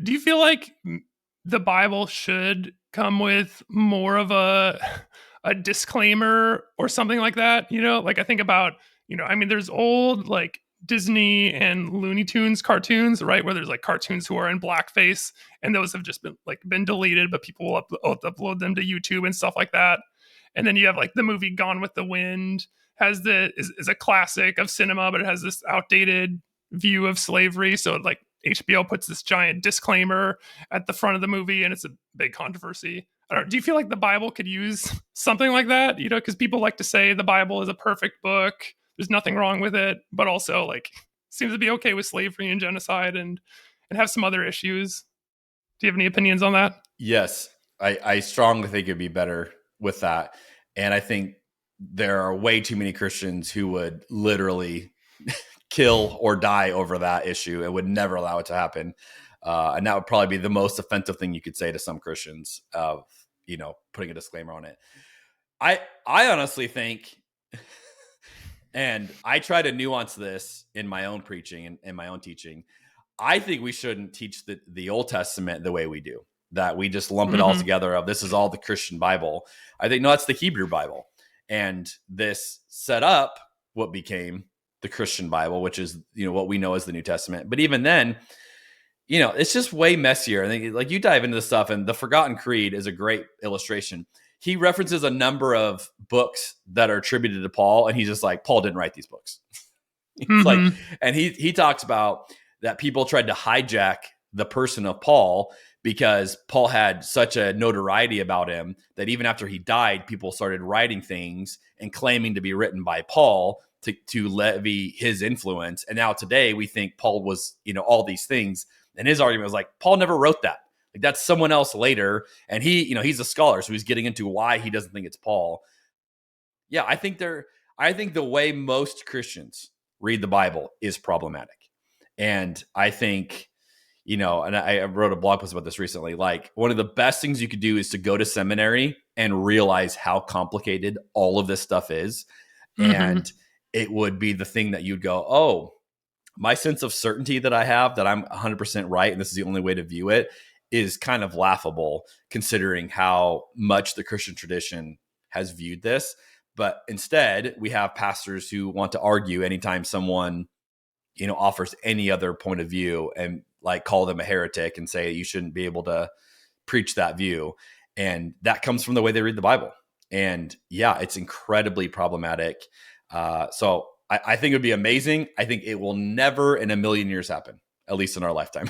Do you feel like the Bible should come with more of a disclaimer or something like that? Like I think about, I mean, there's old like Disney and Looney Tunes cartoons, right? Where there's like cartoons who are in blackface, and those have just been deleted, but people will upload them to YouTube and stuff like that. And then you have like the movie Gone with the Wind is a classic of cinema, but it has this outdated view of slavery. So like HBO puts this giant disclaimer at the front of the movie, and it's a big controversy. I don't, do you feel like the Bible could use something like that? Because people like to say the Bible is a perfect book. There's nothing wrong with it, but also like seems to be okay with slavery and genocide and have some other issues. Do you have any opinions on that? Yes, I strongly think it'd be better with that. And I think there are way too many Christians who would literally kill or die over that issue and would never allow it to happen. And that would probably be the most offensive thing you could say to some Christians of, putting a disclaimer on it. I honestly think, and I try to nuance this in my own preaching and in my own teaching, I think we shouldn't teach the Old Testament the way we do, that we just lump it all together of this is all the Christian Bible. I think, no, that's the Hebrew Bible. And this set up what became the Christian Bible, which is, what we know as the New Testament. But even then, it's just way messier. I think like you dive into this stuff, and the Forgotten Creed is a great illustration. He references a number of books that are attributed to Paul, and he's just like, Paul didn't write these books. It's like, and he talks about that people tried to hijack the person of Paul because Paul had such a notoriety about him that even after he died, people started writing things and claiming to be written by Paul to levy his influence. And now today we think Paul was, all these things. And his argument was like, Paul never wrote that. Like that's someone else later. And he's a scholar, so he's getting into why he doesn't think it's Paul. Yeah, I think the way most Christians read the Bible is problematic. And I think, and I wrote a blog post about this recently, like one of the best things you could do is to go to seminary and realize how complicated all of this stuff is. And it would be the thing that you'd go, oh, my sense of certainty that I have that I'm 100% right, and this is the only way to view it, is kind of laughable considering how much the Christian tradition has viewed this. But instead, we have pastors who want to argue anytime someone, offers any other point of view and like call them a heretic and say you shouldn't be able to preach that view. And that comes from the way they read the Bible. And yeah, it's incredibly problematic. So I think it would be amazing. I think it will never in a million years happen, at least in our lifetime.